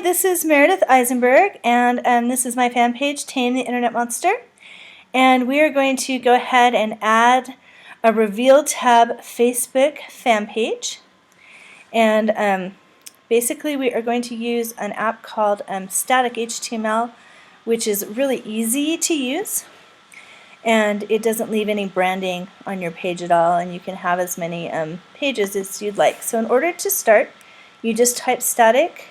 this is Meredith Eisenberg, and this is my fan page, Tame the Internet Monster. And we are going to go ahead and add a Reveal tab Facebook fan page. And basically we are going to use an app called Static HTML, which is really easy to use. And it doesn't leave any branding on your page at all, and you can have as many pages as you'd like. So in order to start, you just type static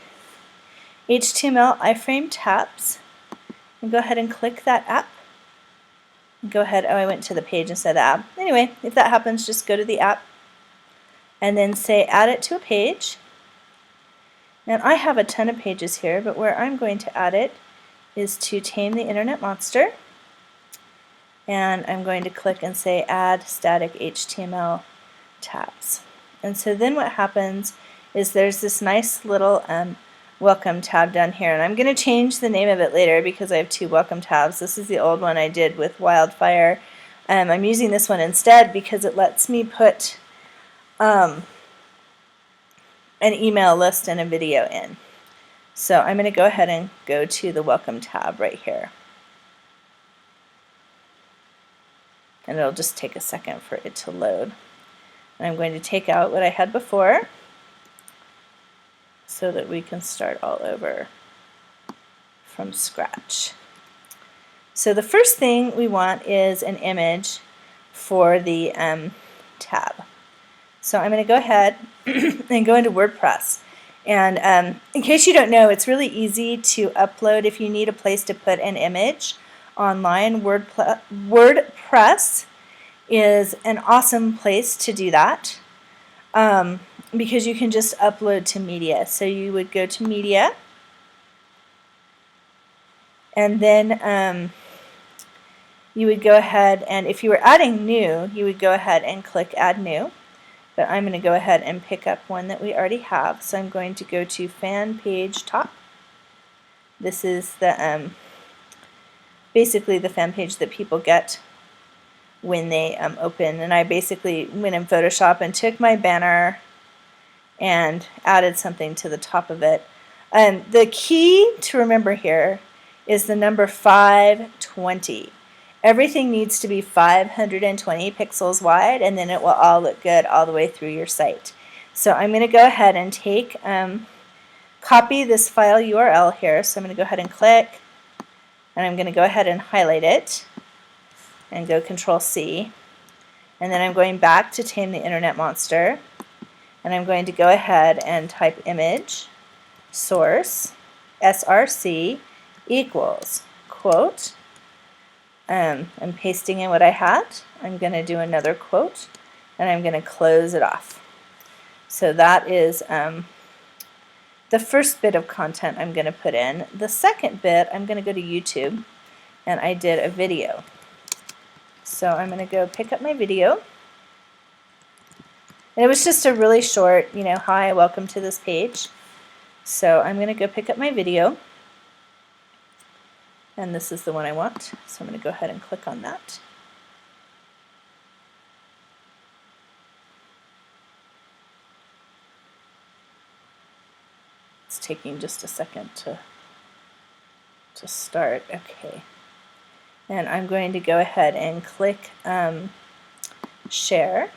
HTML iframe tabs and go ahead and click that app. Go ahead, oh, I went to the page instead of the app. Anyway, if that happens, just go to the app and then say add it to a page. And I have a ton of pages here, but where I'm going to add it is to Tame the Internet Monster. And I'm going to click and say add static HTML tabs. And so then what happens is there's this nice little welcome tab down here, and I'm going to change the name of it later because I have two welcome tabs. This is the old one I did with Wildfire. I'm using this one instead because it lets me put an email list and a video in. So I'm going to go ahead and go to the welcome tab right here. And it'll just take a second for it to load. And I'm going to take out what I had before so that we can start all over from scratch. So the first thing we want is an image for the tab. So I'm going to go ahead and go into WordPress. And in case you don't know, it's really easy to upload if you need a place to put an image online. WordPress is an awesome place to do that. Because you can just upload to media. So you would go to media, and then you would go ahead, and if you were adding new, you would go ahead and click add new. But I'm going to go ahead and pick up one that we already have. So I'm going to go to fan page top. This is the basically the fan page that people get when they open. And I basically went in Photoshop and took my banner and added something to the top of it. The key to remember here is the number 520. Everything needs to be 520 pixels wide, and then it will all look good all the way through your site. So I'm going to go ahead and take, copy this file URL here. So I'm going to go ahead and click, and I'm going to go ahead and highlight it and go Control-C. And then I'm going back to Tame the Internet Monster. And I'm going to go ahead and type image source src equals quote. I'm pasting in what I had. I'm going to do another quote, and I'm going to close it off. So that is the first bit of content I'm going to put in. The second bit, I'm going to go to YouTube, and I did a video. So I'm going to go pick up my video. And it was just a really short, hi, welcome to this page. So I'm going to go pick up my video. And this is the one I want. So I'm going to go ahead and click on that. It's taking just a second to start. Okay. And I'm going to go ahead and click share.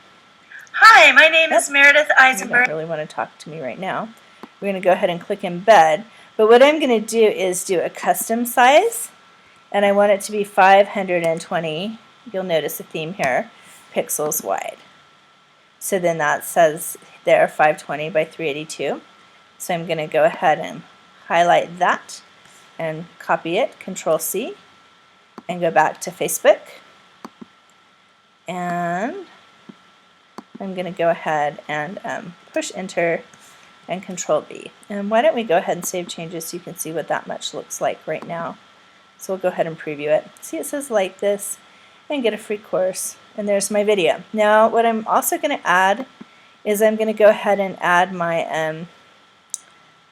Hi, my name is Meredith Eisenberg. You don't really want to talk to me right now. We're going to go ahead and click embed. But what I'm going to do is do a custom size, and I want it to be 520, you'll notice a theme here, pixels wide. So then that says there 520 by 382. So I'm going to go ahead and highlight that and copy it, Control-C, and go back to Facebook. And I'm going to go ahead and push enter and Control-V. And why don't we go ahead and save changes so you can see what that much looks like right now. So we'll go ahead and preview it. See, it says like this and get a free course. And there's my video. Now what I'm also going to add is I'm going to go ahead and add my, I'm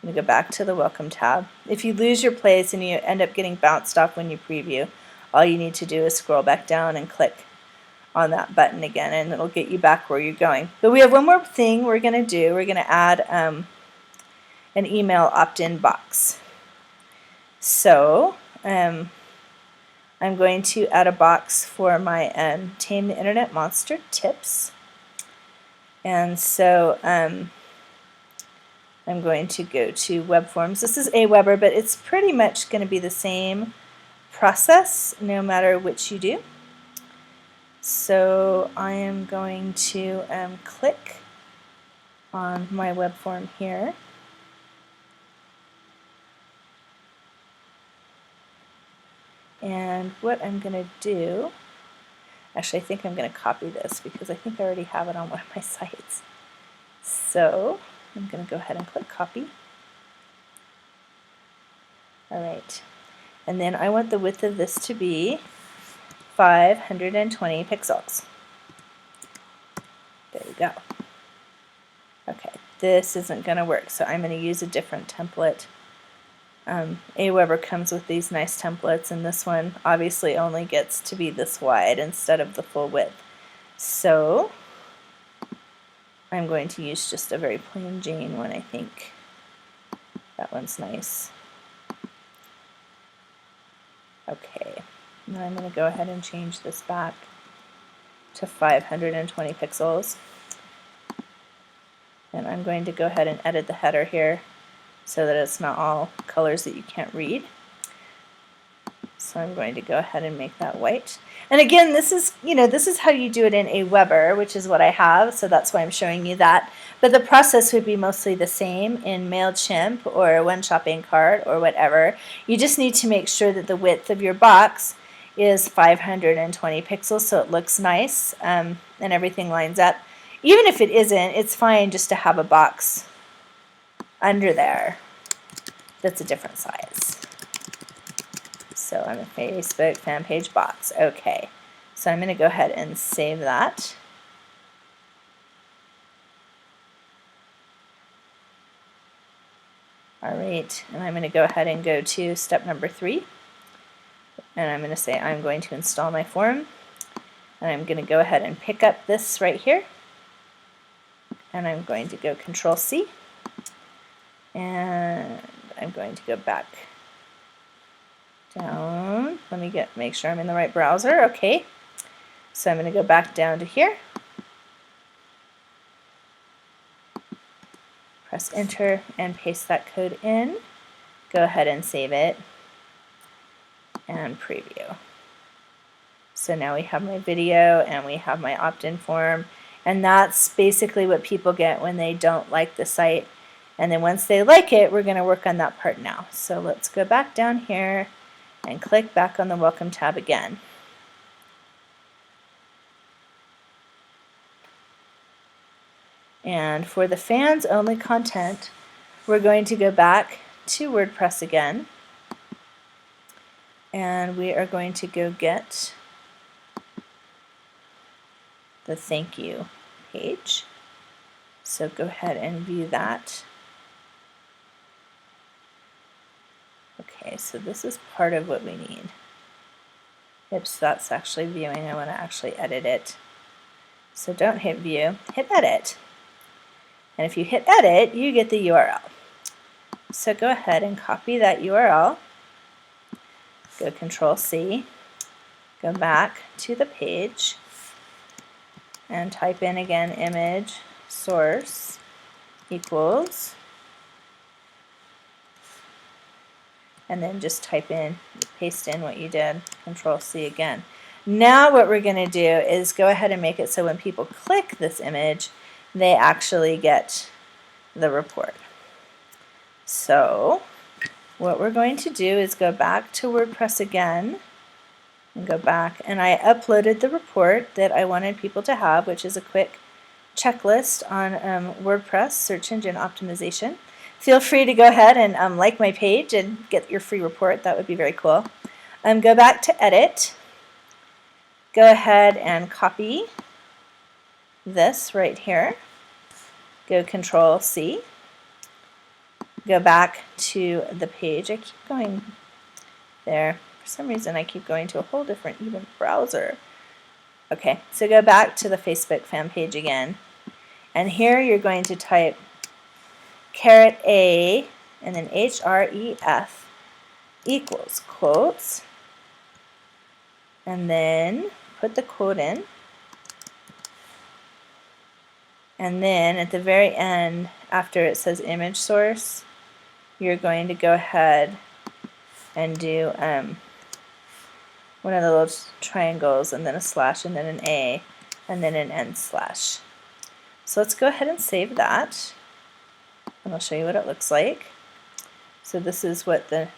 going to go back to the welcome tab. If you lose your place and you end up getting bounced off when you preview, all you need to do is scroll back down and click on that button again, and it'll get you back where you're going. But we have one more thing we're going to do. We're going to add an email opt-in box. So I'm going to add a box for my Tame the Internet Monster tips. And so I'm going to go to web forms. This is Aweber, but it's pretty much going to be the same process no matter which you do. So I am going to click on my web form here. And what I'm going to do, actually I think I'm going to copy this because I think I already have it on one of my sites. So I'm going to go ahead and click copy. Alright, and then I want the width of this to be 520 pixels. There we go. Okay, this isn't going to work, so I'm going to use a different template. Aweber comes with these nice templates, and this one obviously only gets to be this wide instead of the full width. So I'm going to use just a very plain Jane one, I think. That one's nice. Okay, now I'm going to go ahead and change this back to 520 pixels. And I'm going to go ahead and edit the header here so that it's not all colors that you can't read. So I'm going to go ahead and make that white. And again, this is how you do it in Aweber, which is what I have, so that's why I'm showing you that. But the process would be mostly the same in MailChimp or One Shopping Cart or whatever. You just need to make sure that the width of your box is 520 pixels so it looks nice and everything lines up. Even if it isn't, it's fine just to have a box under there that's a different size. So I'm a Facebook fan page box. Okay, so I'm going to go ahead and save that. Alright, and I'm going to go ahead and go to step number 3. And I'm going to say I'm going to install my form. And I'm going to go ahead and pick up this right here. And I'm going to go Control-C. And I'm going to go back down. Let me make sure I'm in the right browser. Okay. So I'm going to go back down to here. Press enter and paste that code in. Go ahead and save it and preview. So now we have my video and we have my opt-in form, and that's basically what people get when they don't like the site. And then once they like it, we're going to work on that part now. So let's go back down here and click back on the Welcome tab again. And for the fans only content, we're going to go back to WordPress again. And we are going to go get the thank you page. So go ahead and view that. Okay, so this is part of what we need. Oops, that's actually viewing. I want to actually edit it. So don't hit view, hit edit. And if you hit edit, you get the URL. So go ahead and copy that URL. Go Control-C. Go back to the page. And type in again image source equals. And then just paste in what you did. Control-C again. Now what we're going to do is go ahead and make it so when people click this image, they actually get the report. So what we're going to do is go back to WordPress again and go back, and I uploaded the report that I wanted people to have, which is a quick checklist on WordPress search engine optimization. Feel free to go ahead and like my page and get your free report. That would be very cool. Go back to edit. Go ahead and copy this right here. Go Control-C. Go back to the page. I keep going there. For some reason I keep going to a whole different even browser. Okay, so go back to the Facebook fan page again. And here you're going to type caret A, and then href equals quotes, and then put the quote in, and then at the very end, after it says image source, you're going to go ahead and do one of the little triangles, and then a slash, and then an A, and then an end slash. So let's go ahead and save that, and I'll show you what it looks like. So this is what the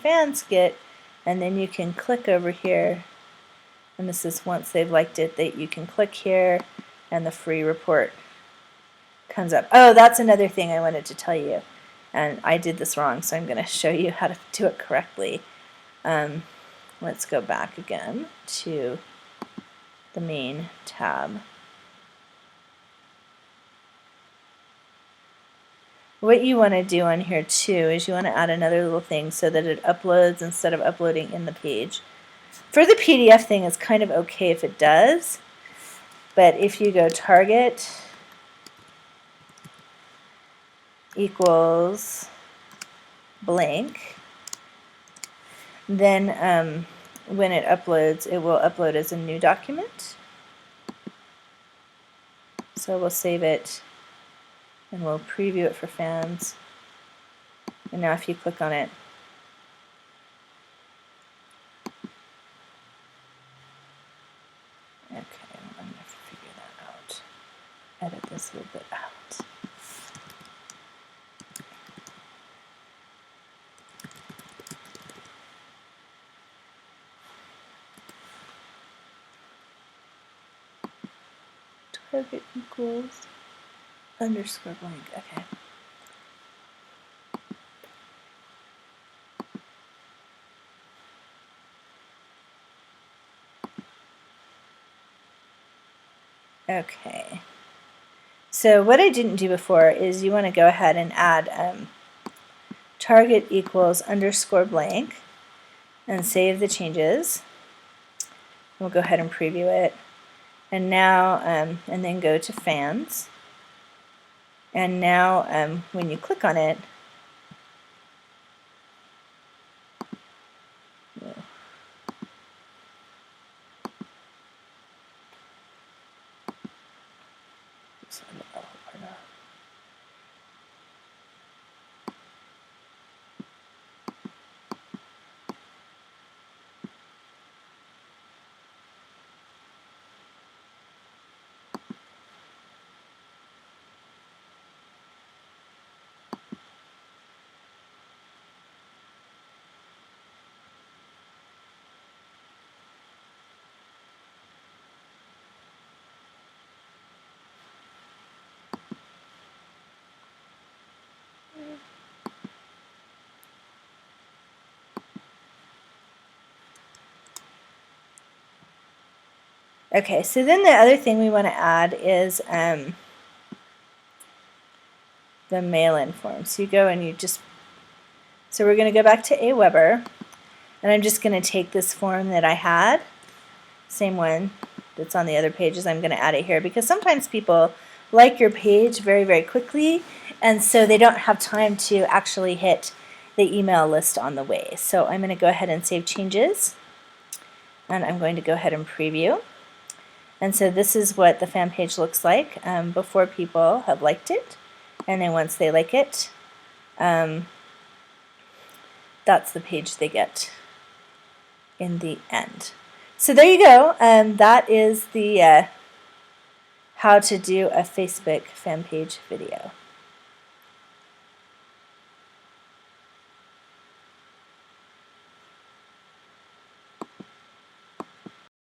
fans get, and then you can click over here, and this is once they've liked it, that you can click here and the free report comes up. Oh, that's another thing I wanted to tell you, and I did this wrong, so I'm going to show you how to do it correctly. Let's go back again to the main tab. What you want to do on here too is you want to add another little thing so that it uploads instead of uploading in the page. For the PDF thing, it's kind of okay if it does, but if you go target equals blank, then when it uploads, it will upload as a new document. So we'll save it and we'll preview it for fans. And now if you click on it, okay, I'm going to have to figure that out. Edit this a little bit out. Target equals underscore blank. Okay. Okay. So what I didn't do before is you want to go ahead and add target equals underscore blank and save the changes. We'll go ahead and preview it. And now, and then go to fans. And now, when you click on it, okay, so then the other thing we want to add is the mail-in form. So you go and you just, so we're going to go back to Aweber, and I'm just going to take this form that I had, same one that's on the other pages, I'm going to add it here because sometimes people like your page very, very quickly, and so they don't have time to actually hit the email list on the way. So I'm going to go ahead and save changes, and I'm going to go ahead and preview. And so this is what the fan page looks like before people have liked it, and then once they like it, that's the page they get in the end. So there you go. That is the how to do a Facebook fan page video.